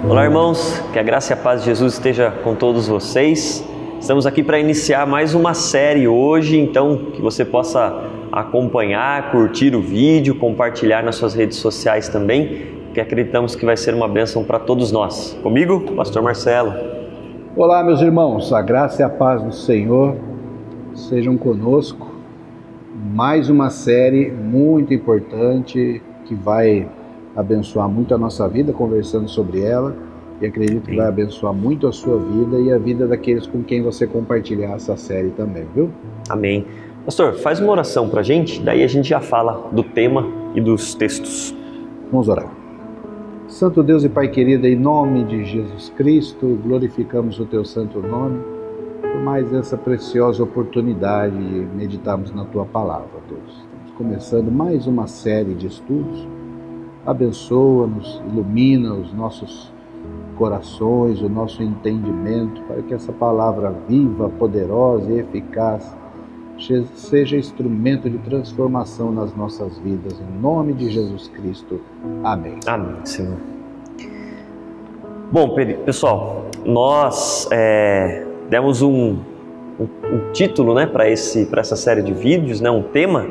Olá, irmãos, que a graça e a paz de Jesus esteja com todos vocês. Estamos aqui para iniciar mais uma série hoje, então que você possa acompanhar, curtir o vídeo, compartilhar nas suas redes sociais também, que acreditamos que vai ser uma bênção para todos nós. Comigo, Pastor Marcelo. Olá, meus irmãos, a graça e a paz do Senhor sejam conosco. Mais uma série muito importante que vai abençoar muito a nossa vida, conversando sobre ela, e acredito que vai abençoar muito a sua vida e a vida daqueles com quem você compartilhar essa série também, viu? Amém. Pastor, faz uma oração pra gente, daí a gente já fala do tema e dos textos. Vamos orar. Santo Deus e Pai querido, em nome de Jesus Cristo, glorificamos o Teu santo nome por mais essa preciosa oportunidade de meditarmos na Tua palavra, Deus. Estamos começando mais uma série de estudos. Abençoa-nos, ilumina os nossos corações, o nosso entendimento, para que essa palavra viva, poderosa e eficaz seja instrumento de transformação nas nossas vidas. Em nome de Jesus Cristo. Amém. Amém, Senhor. Bom, pessoal, nós demos um título, né, para essa série de vídeos, né, um tema.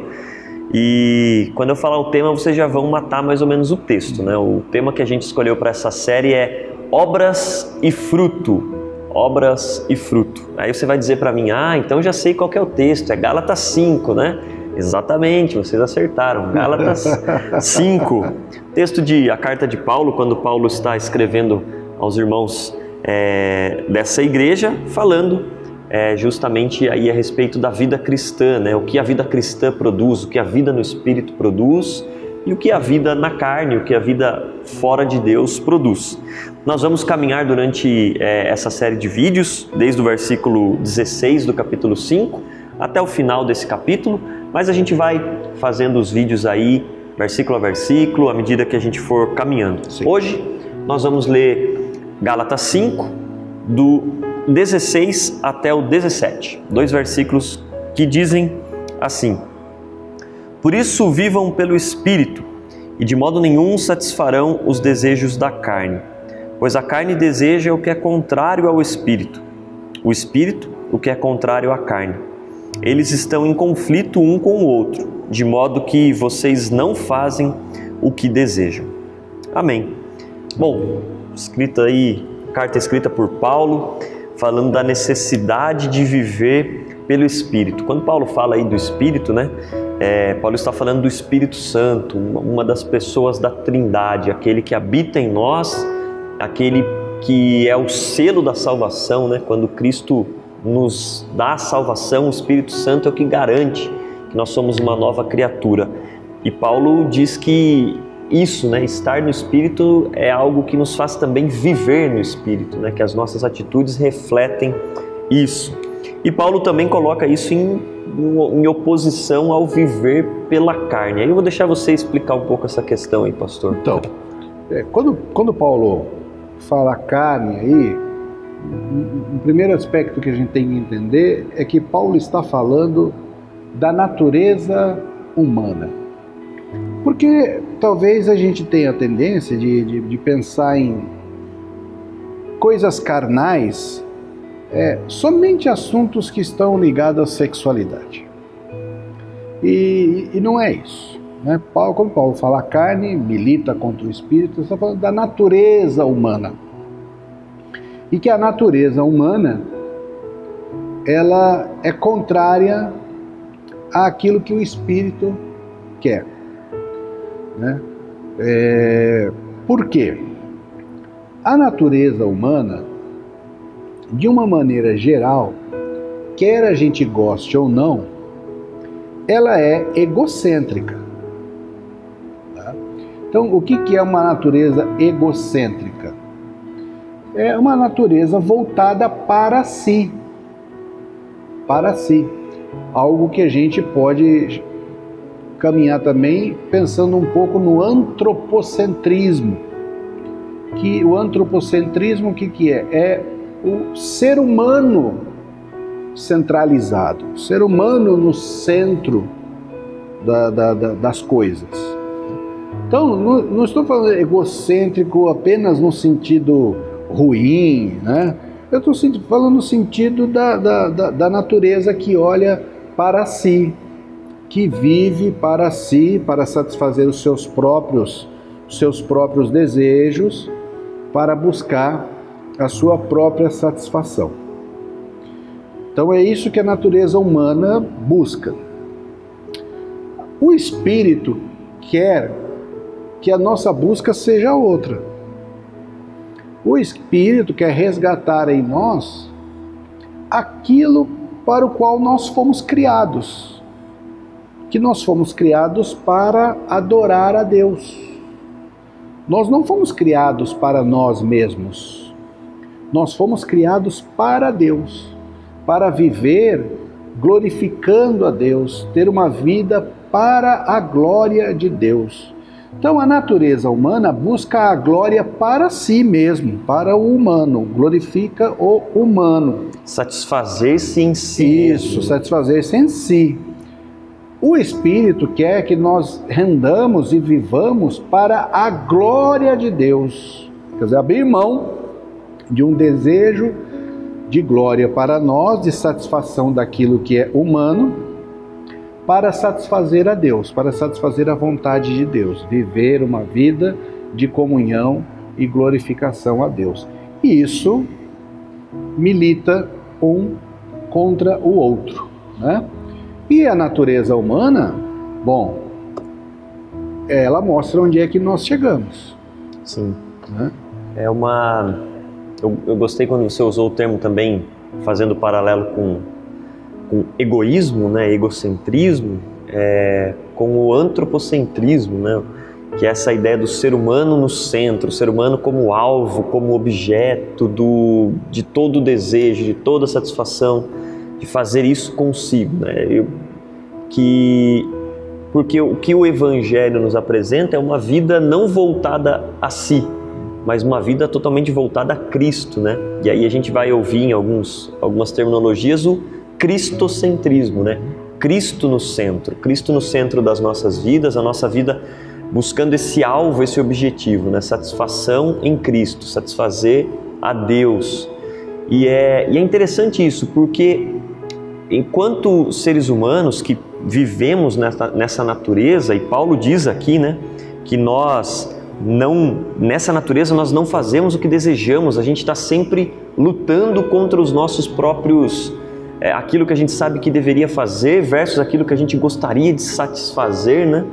E quando eu falar o tema, vocês já vão matar mais ou menos o texto, né? O tema que a gente escolheu para essa série é Obras e Fruto. Obras e Fruto. Aí você vai dizer para mim, então já sei qual que é o texto, é Gálatas 5, né? Exatamente, vocês acertaram, Gálatas 5. Texto a carta de Paulo, quando Paulo está escrevendo aos irmãos dessa igreja, falando justamente aí a respeito da vida cristã, né? O que a vida cristã produz, o que a vida no Espírito produz e o que a vida na carne, o que a vida fora de Deus produz. Nós vamos caminhar durante essa série de vídeos, desde o versículo 16 do capítulo 5 até o final desse capítulo, mas a gente vai fazendo os vídeos aí, versículo a versículo, à medida que a gente for caminhando. Sim. Hoje nós vamos ler Gálatas 5, do 16 até o 17, 2 versículos que dizem assim: Por isso vivam pelo Espírito, e de modo nenhum satisfarão os desejos da carne, pois a carne deseja o que é contrário ao Espírito, o Espírito o que é contrário à carne. Eles estão em conflito um com o outro, de modo que vocês não fazem o que desejam. Amém. Bom, carta escrita por Paulo, falando da necessidade de viver pelo Espírito. Quando Paulo fala aí do Espírito, né? Paulo está falando do Espírito Santo, uma das pessoas da Trindade, aquele que habita em nós, aquele que é o selo da salvação, né? Quando Cristo nos dá a salvação, o Espírito Santo é o que garante que nós somos uma nova criatura. E Paulo diz que isso, né, estar no Espírito é algo que nos faz também viver no Espírito, né, que as nossas atitudes refletem isso. E Paulo também coloca isso em oposição ao viver pela carne. Aí eu vou deixar você explicar um pouco essa questão aí, pastor. Então, quando Paulo fala carne aí, o primeiro aspecto que a gente tem que entender é que Paulo está falando da natureza humana. Porque talvez a gente tenha a tendência de pensar em coisas carnais, somente assuntos que estão ligados à sexualidade. E não é isso, né? Quando Paulo fala carne, milita contra o Espírito, está falando da natureza humana. E que a natureza humana, ela é contrária àquilo que o Espírito quer. Né? Por quê? A natureza humana, de uma maneira geral, quer a gente goste ou não, ela é egocêntrica. Tá? Então, o que é uma natureza egocêntrica? É uma natureza voltada para si. Para si. Algo que a gente pode caminhar também pensando um pouco no antropocentrismo. Que o antropocentrismo, o que é? É o ser humano centralizado, o ser humano no centro das coisas. Então, não estou falando egocêntrico apenas no sentido ruim, né? Eu estou falando no sentido da natureza que olha para si, que vive para si, para satisfazer os seus próprios desejos, para buscar a sua própria satisfação. Então é isso que a natureza humana busca. O espírito quer que a nossa busca seja outra. O espírito quer resgatar em nós aquilo para o qual nós fomos criados. Que nós fomos criados para adorar a Deus. Nós não fomos criados para nós mesmos. Nós fomos criados para Deus, para viver glorificando a Deus, ter uma vida para a glória de Deus. Então a natureza humana busca a glória para si mesmo, para o humano, glorifica o humano. Satisfazer-se em si. Isso, satisfazer-se em si. O Espírito quer que nós rendamos e vivamos para a glória de Deus. Quer dizer, abrir mão de um desejo de glória para nós, de satisfação daquilo que é humano, para satisfazer a Deus, para satisfazer a vontade de Deus. Viver uma vida de comunhão e glorificação a Deus. E isso milita um contra o outro, né? E a natureza humana, bom, ela mostra onde é que nós chegamos. Sim. Né? É uma... Eu gostei quando você usou o termo também, fazendo paralelo com egoísmo, né? Egocentrismo, com o antropocentrismo, né? Que é essa ideia do ser humano no centro, o ser humano como alvo, como objeto de todo o desejo, de toda a satisfação, de fazer isso consigo, né? Porque o que o Evangelho nos apresenta é uma vida não voltada a si, mas uma vida totalmente voltada a Cristo, né? E aí a gente vai ouvir em algumas terminologias o cristocentrismo, né? Cristo no centro das nossas vidas, a nossa vida buscando esse alvo, esse objetivo, né? Satisfação em Cristo, satisfazer a Deus. E é interessante isso, porque enquanto seres humanos que vivemos nessa natureza, e Paulo diz aqui, né, que nessa natureza nós não fazemos o que desejamos, a gente está sempre lutando contra os nossos próprios, aquilo que a gente sabe que deveria fazer versus aquilo que a gente gostaria de satisfazer, né?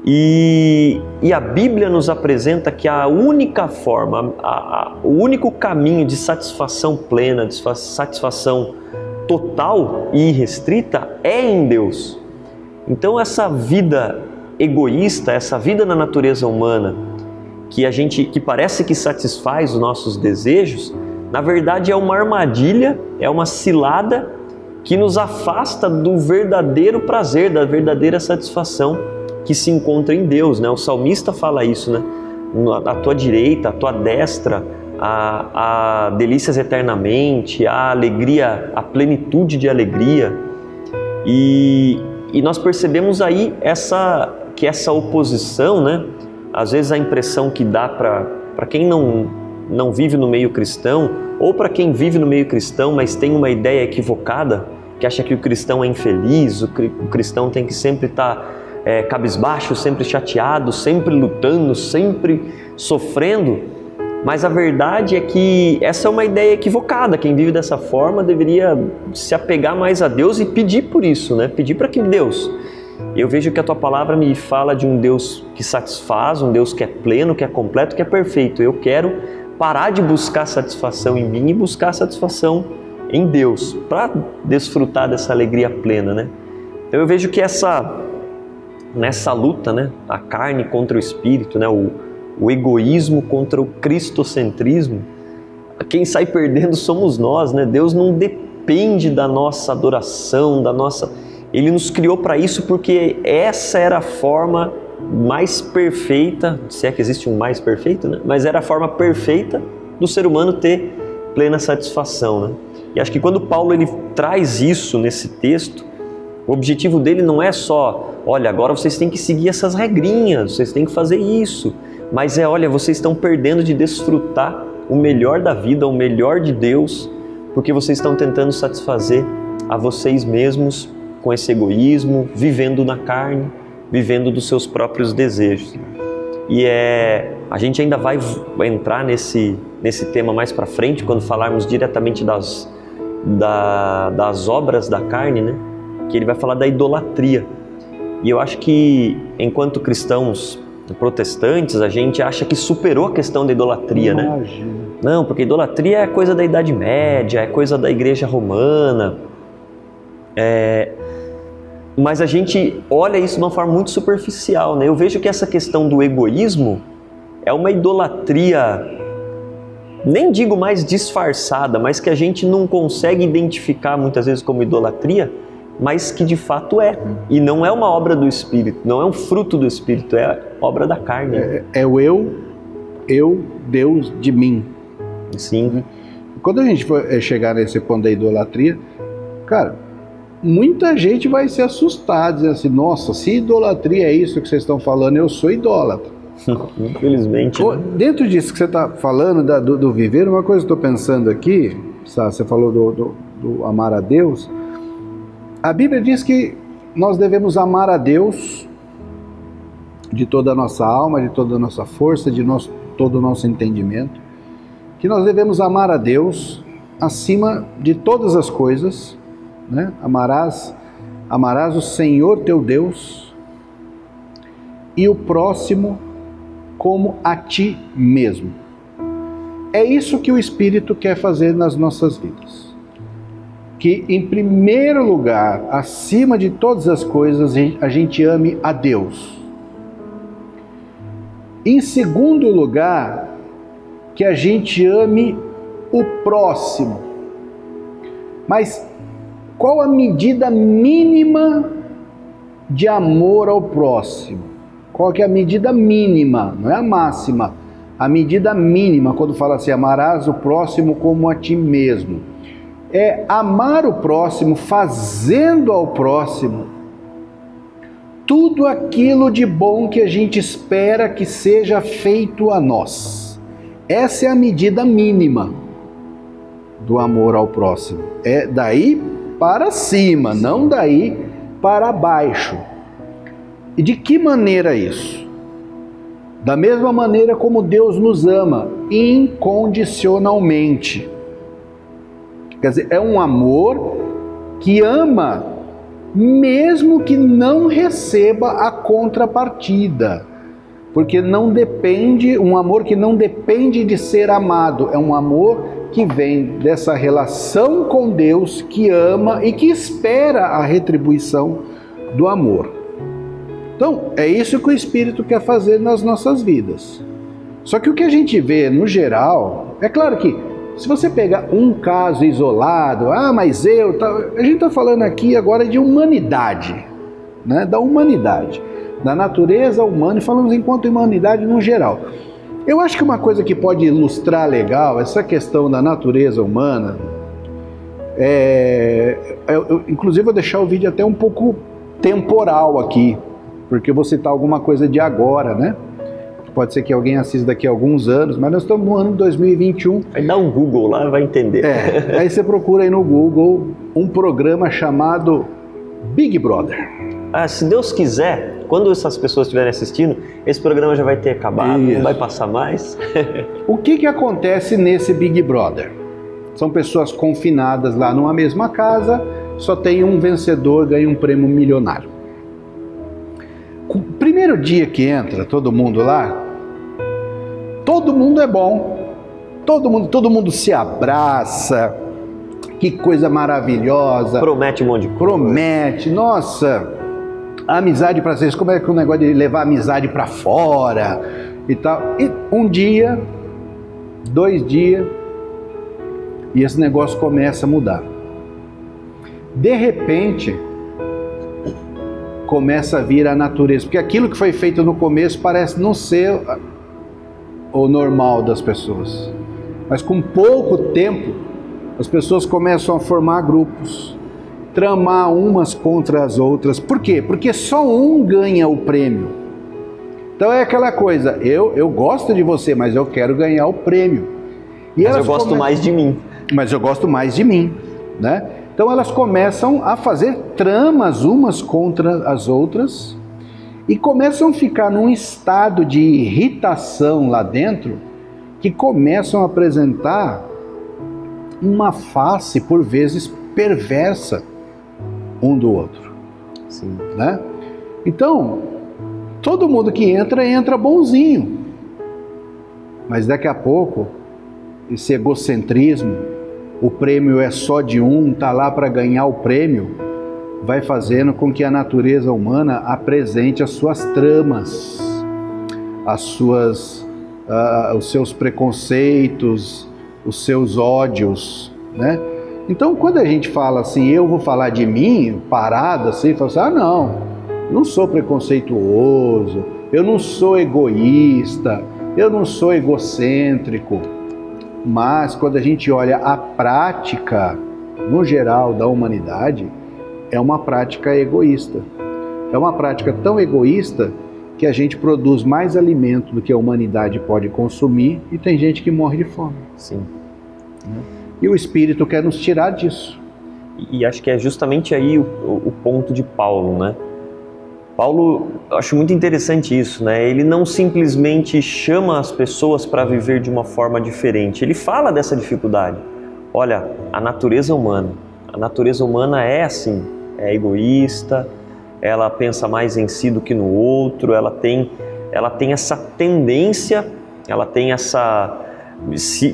E a Bíblia nos apresenta que a única forma, o único caminho de satisfação plena, de satisfação total e irrestrita é em Deus. Então essa vida egoísta, essa vida na natureza humana, que parece que satisfaz os nossos desejos, na verdade é uma armadilha, é uma cilada que nos afasta do verdadeiro prazer, da verdadeira satisfação que se encontra em Deus, né? O salmista fala isso, né? A tua direita, a tua destra, a delícias eternamente, a alegria, a plenitude de alegria. E nós percebemos aí que essa oposição, né? Às vezes a impressão que dá para quem não vive no meio cristão, ou para quem vive no meio cristão, mas tem uma ideia equivocada, que acha que o cristão é infeliz, o cristão tem que sempre estar cabisbaixo, sempre chateado, sempre lutando, sempre sofrendo. Mas a verdade é que essa é uma ideia equivocada. Quem vive dessa forma deveria se apegar mais a Deus e pedir por isso, né? Pedir para que Deus... Eu vejo que a tua palavra me fala de um Deus que satisfaz, um Deus que é pleno, que é completo, que é perfeito. Eu quero parar de buscar satisfação em mim e buscar satisfação em Deus, para desfrutar dessa alegria plena, né? Então eu vejo que nessa luta, né? A carne contra o espírito, né? O egoísmo contra o cristocentrismo, quem sai perdendo somos nós, né? Deus não depende da nossa adoração, Ele nos criou para isso porque essa era a forma mais perfeita, se é que existe um mais perfeito, né? Mas era a forma perfeita do ser humano ter plena satisfação, né? E acho que quando Paulo ele traz isso nesse texto, O objetivo dele não é só, olha, agora vocês têm que seguir essas regrinhas, vocês têm que fazer isso. Mas olha, vocês estão perdendo de desfrutar o melhor da vida, o melhor de Deus, porque vocês estão tentando satisfazer a vocês mesmos com esse egoísmo, vivendo na carne, vivendo dos seus próprios desejos. E a gente ainda vai entrar nesse tema mais para frente, quando falarmos diretamente das obras da carne, né? Que ele vai falar da idolatria. E eu acho que, enquanto cristãos protestantes, a gente acha que superou a questão da idolatria, né? Não, porque idolatria é coisa da Idade Média, é coisa da Igreja Romana. Mas a gente olha isso de uma forma muito superficial, né? Eu vejo que essa questão do egoísmo é uma idolatria, nem digo mais disfarçada, mas que a gente não consegue identificar muitas vezes como idolatria, mas que de fato é. E não é uma obra do Espírito, não é um fruto do Espírito, é obra da carne. É o eu, Deus de mim. Sim. Quando a gente for chegar nesse ponto da idolatria, cara, muita gente vai se assustar, dizendo assim, nossa, se idolatria é isso que vocês estão falando, eu sou idólatra. Infelizmente. Né? Dentro disso que você está falando, do viver, uma coisa que eu estou pensando aqui, você falou do amar a Deus, a Bíblia diz que nós devemos amar a Deus de toda a nossa alma, de toda a nossa força, todo o nosso entendimento, que nós devemos amar a Deus acima de todas as coisas, né? Amarás o Senhor teu Deus e o próximo como a ti mesmo. É isso que o Espírito quer fazer nas nossas vidas. Que em primeiro lugar, acima de todas as coisas, a gente ame a Deus. Em segundo lugar, que a gente ame o próximo. Mas qual a medida mínima de amor ao próximo? Qual que é a medida mínima? Não é a máxima. A medida mínima, quando fala assim, amarás o próximo como a ti mesmo. É amar o próximo, fazendo ao próximo tudo aquilo de bom que a gente espera que seja feito a nós. Essa é a medida mínima do amor ao próximo. É daí para cima, não daí para baixo. E de que maneira isso? Da mesma maneira como Deus nos ama, incondicionalmente. Quer dizer, é um amor que ama, mesmo que não receba a contrapartida. Porque não depende, um amor que não depende de ser amado, é um amor que vem dessa relação com Deus, que ama e que espera a retribuição do amor. Então, é isso que o Espírito quer fazer nas nossas vidas. Só que o que a gente vê no geral, é claro que se você pegar um caso isolado, mas a gente está falando aqui agora de humanidade, né? Da humanidade, da natureza humana, e falamos enquanto humanidade no geral. Eu acho que uma coisa que pode ilustrar legal essa questão da natureza humana, inclusive vou deixar o vídeo até um pouco temporal aqui, porque eu vou citar alguma coisa de agora, né? Pode ser que alguém assista daqui a alguns anos, mas nós estamos no ano de 2021. Vai dar um Google lá, vai entender. Aí você procura aí no Google um programa chamado Big Brother. Se Deus quiser, quando essas pessoas estiverem assistindo, esse programa já vai ter acabado, não vai passar mais. O que acontece nesse Big Brother? São pessoas confinadas lá numa mesma casa, só tem um vencedor, ganha um prêmio milionário. O primeiro dia que entra todo mundo lá, todo mundo é bom, todo mundo se abraça, que coisa maravilhosa. Promete um monte de coisa. Promete, nossa, a amizade para vocês, como é que o negócio de levar a amizade para fora e tal. E um dia, 2 dias, e esse negócio começa a mudar. De repente, começa a vir a natureza, porque aquilo que foi feito no começo parece não ser o normal das pessoas, mas com pouco tempo as pessoas começam a formar grupos, tramar umas contra as outras. Por quê? Porque só um ganha o prêmio. Então é aquela coisa, eu gosto de você, mas eu quero ganhar o prêmio. Mas eu gosto mais de mim. Mas eu gosto mais de mim, né? Então elas começam a fazer tramas umas contra as outras e começam a ficar num estado de irritação lá dentro, que começam a apresentar uma face, por vezes, perversa um do outro. Sim. Né? Então, todo mundo que entra bonzinho. Mas daqui a pouco, esse egocentrismo, o prêmio é só de um, tá lá para ganhar o prêmio, vai fazendo com que a natureza humana apresente as suas tramas, os seus preconceitos, os seus ódios, né? Então, quando a gente fala assim, eu vou falar de mim, parado assim, fala assim, não, eu não sou preconceituoso, eu não sou egoísta, eu não sou egocêntrico. Mas quando a gente olha a prática, no geral, da humanidade, é uma prática egoísta. É uma prática tão egoísta que a gente produz mais alimento do que a humanidade pode consumir e tem gente que morre de fome. Sim. E o Espírito quer nos tirar disso. E acho que é justamente aí o ponto de Paulo, né? Paulo, eu acho muito interessante isso, né? Ele não simplesmente chama as pessoas para viver de uma forma diferente. Ele fala dessa dificuldade. Olha, a natureza humana é assim, é egoísta, ela pensa mais em si do que no outro, ela tem essa tendência,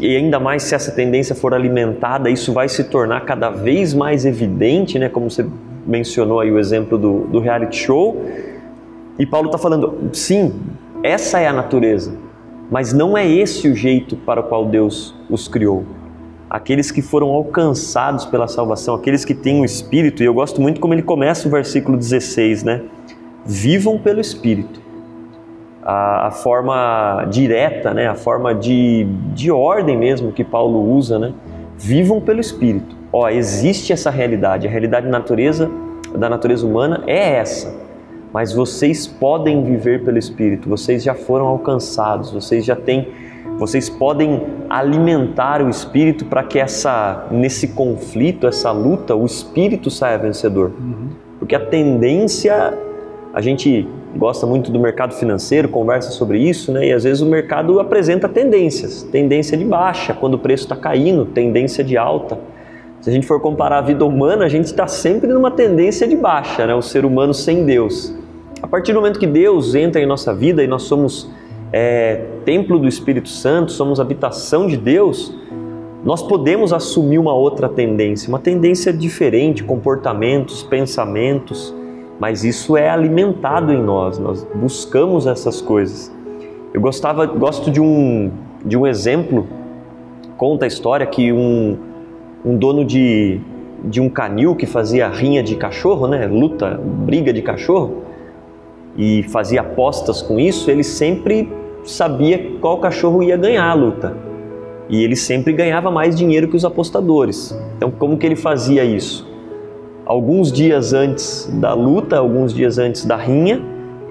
e ainda mais se essa tendência for alimentada, isso vai se tornar cada vez mais evidente, né? Como você mencionou aí o exemplo do reality show. E Paulo está falando, sim, essa é a natureza, mas não é esse o jeito para o qual Deus os criou. Aqueles que foram alcançados pela salvação, aqueles que têm o Espírito, e eu gosto muito como ele começa o versículo 16, né? Vivam pelo Espírito. A forma direta, né? A forma de ordem mesmo que Paulo usa, né? Vivam pelo Espírito. Existe essa realidade, a realidade da natureza humana é essa, mas vocês podem viver pelo Espírito, vocês já foram alcançados, vocês podem alimentar o Espírito para que nesse conflito, essa luta, o Espírito saia vencedor. Porque a tendência, a gente gosta muito do mercado financeiro, conversa sobre isso, né? E às vezes o mercado apresenta tendências, tendência de baixa, quando o preço está caindo, tendência de alta. Se a gente for comparar a vida humana, a gente está sempre numa tendência de baixa, né? O ser humano sem Deus. A partir do momento que Deus entra em nossa vida e nós somos templo do Espírito Santo, somos habitação de Deus, nós podemos assumir uma outra tendência, uma tendência diferente, comportamentos, pensamentos, mas isso é alimentado em nós buscamos essas coisas. Eu gosto de um exemplo, conta a história que um dono de um canil que fazia rinha de cachorro, né? Briga de cachorro, e fazia apostas com isso, ele sempre sabia qual cachorro ia ganhar a luta. E ele sempre ganhava mais dinheiro que os apostadores. Então, como que ele fazia isso? Alguns dias antes da luta, alguns dias antes da rinha,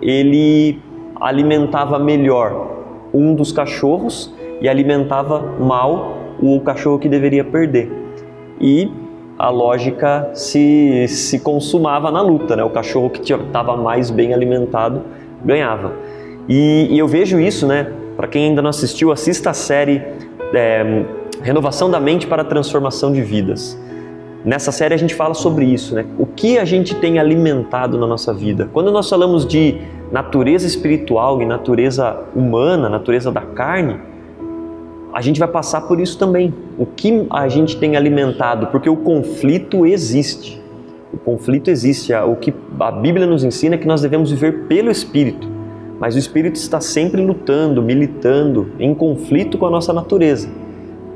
ele alimentava melhor um dos cachorros e alimentava mal o cachorro que deveria perder. E a lógica se consumava na luta, né? O cachorro que estava mais bem alimentado ganhava. E eu vejo isso, né? Para quem ainda não assistiu, assista a série Renovação da Mente para a Transformação de Vidas. Nessa série a gente fala sobre isso, né? O que a gente tem alimentado na nossa vida. Quando nós falamos de natureza espiritual e natureza humana, natureza da carne, a gente vai passar por isso também. O que a gente tem alimentado, porque o conflito existe. O conflito existe. O que a Bíblia nos ensina é que nós devemos viver pelo Espírito. Mas o Espírito está sempre lutando, militando, em conflito com a nossa natureza.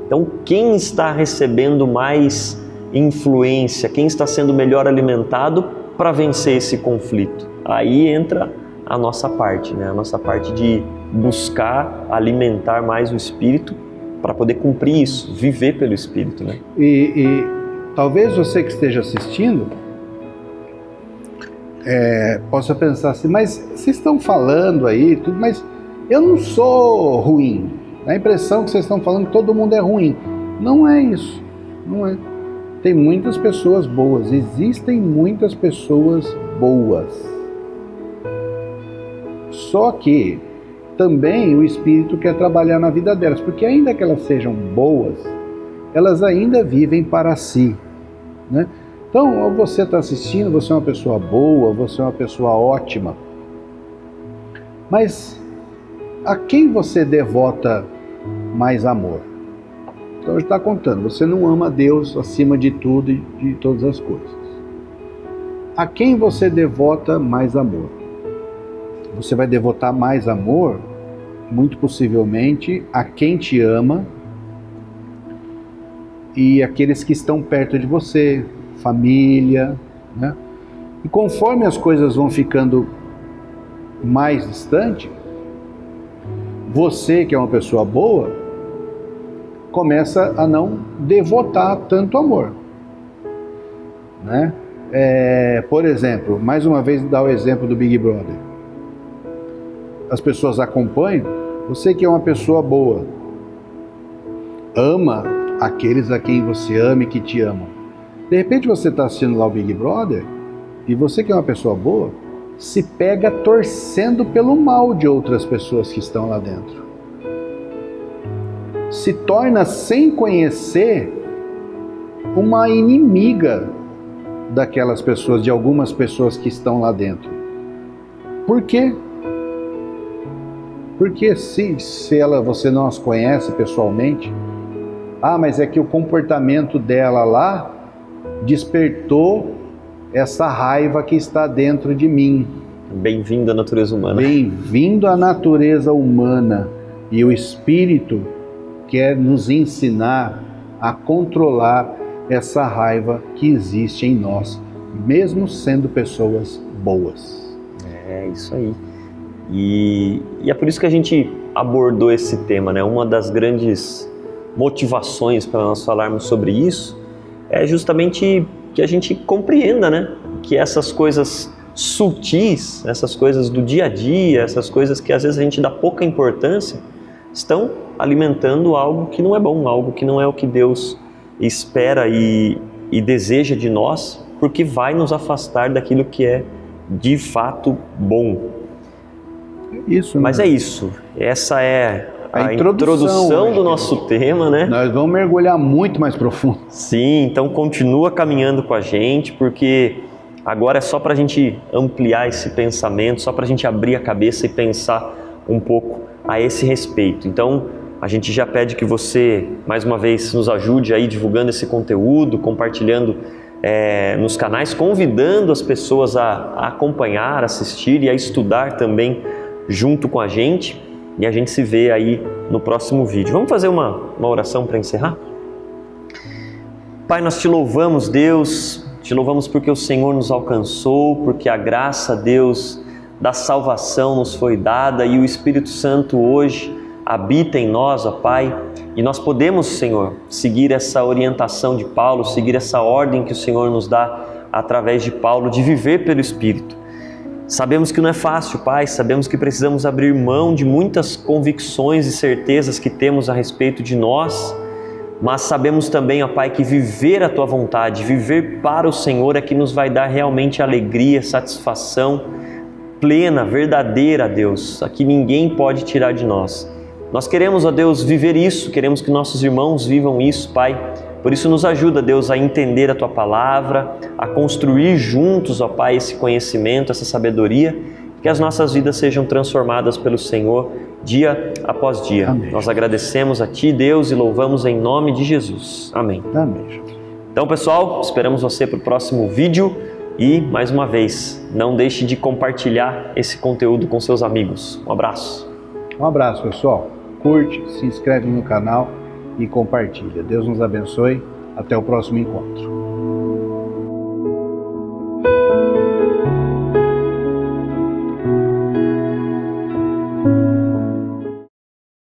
Então, quem está recebendo mais influência, quem está sendo melhor alimentado para vencer esse conflito? Aí entra a nossa parte, né? A nossa parte de buscar alimentar mais o Espírito para poder cumprir isso, viver pelo Espírito, né? E talvez você que esteja assistindo possa pensar assim, mas vocês estão falando aí, tudo, mas eu não sou ruim. Dá a impressão que vocês estão falando que todo mundo é ruim. Não é isso, não é. Tem muitas pessoas boas, existem muitas pessoas boas. Só que também o Espírito quer trabalhar na vida delas, porque ainda que elas sejam boas, elas ainda vivem para si, né? Então, você está assistindo, você é uma pessoa boa, você é uma pessoa ótima, mas a quem você devota mais amor? Então, ele está contando, você não ama Deus acima de tudo e de todas as coisas. A quem você devota mais amor? Você vai devotar mais amor, muito possivelmente, a quem te ama e aqueles que estão perto de você, família, né? E conforme as coisas vão ficando mais distantes, você, que é uma pessoa boa, começa a não devotar tanto amor, né? Por exemplo, mais uma vez dar o exemplo do Big Brother. As pessoas acompanham, você que é uma pessoa boa, ama aqueles a quem você ama e que te amam. De repente você está assistindo lá o Big Brother e você que é uma pessoa boa, se pega torcendo pelo mal de outras pessoas que estão lá dentro. Se torna, sem conhecer, uma inimiga daquelas pessoas, de algumas pessoas que estão lá dentro. Por quê? Porque se você não as conhece pessoalmente, mas é que o comportamento dela lá despertou essa raiva que está dentro de mim. Bem-vindo à natureza humana. Bem-vindo à natureza humana. E o Espírito quer nos ensinar a controlar essa raiva que existe em nós, mesmo sendo pessoas boas. É isso aí. E é por isso que a gente abordou esse tema, né? Uma das grandes motivações para nós falarmos sobre isso é justamente que a gente compreenda, né? Que essas coisas sutis, essas coisas do dia a dia, essas coisas que às vezes a gente dá pouca importância, estão alimentando algo que não é bom, algo que não é o que Deus espera e deseja de nós, porque vai nos afastar daquilo que é de fato bom. Isso, mas é isso, essa é a introdução do nosso tema, né? Nós vamos mergulhar muito mais profundo. Sim, então continua caminhando com a gente, porque agora é só para a gente ampliar esse pensamento, só para a gente abrir a cabeça e pensar um pouco a esse respeito. Então a gente já pede que você, mais uma vez, nos ajude aí divulgando esse conteúdo, compartilhando nos canais, convidando as pessoas a acompanhar, assistir e a estudar também junto com a gente, e a gente se vê aí no próximo vídeo. Vamos fazer uma oração para encerrar? Pai, nós te louvamos, Deus, te louvamos porque o Senhor nos alcançou, porque a graça, Deus, da salvação nos foi dada e o Espírito Santo hoje habita em nós, ó Pai, e nós podemos, Senhor, seguir essa orientação de Paulo, seguir essa ordem que o Senhor nos dá através de Paulo, de viver pelo Espírito. Sabemos que não é fácil, Pai, sabemos que precisamos abrir mão de muitas convicções e certezas que temos a respeito de nós, mas sabemos também, ó Pai, que viver a Tua vontade, viver para o Senhor é que nos vai dar realmente alegria, satisfação plena, verdadeira, Deus, a que ninguém pode tirar de nós. Nós queremos, ó Deus, viver isso, queremos que nossos irmãos vivam isso, Pai. Por isso nos ajuda, Deus, a entender a Tua Palavra, a construir juntos, ó Pai, esse conhecimento, essa sabedoria, que as nossas vidas sejam transformadas pelo Senhor dia após dia. Amém. Nós agradecemos a Ti, Deus, e louvamos em nome de Jesus. Amém. Amém. Então, pessoal, esperamos você para o próximo vídeo e, mais uma vez, não deixe de compartilhar esse conteúdo com seus amigos. Um abraço. Um abraço, pessoal. Curte, se inscreve no canal e compartilha. Deus nos abençoe. Até o próximo encontro.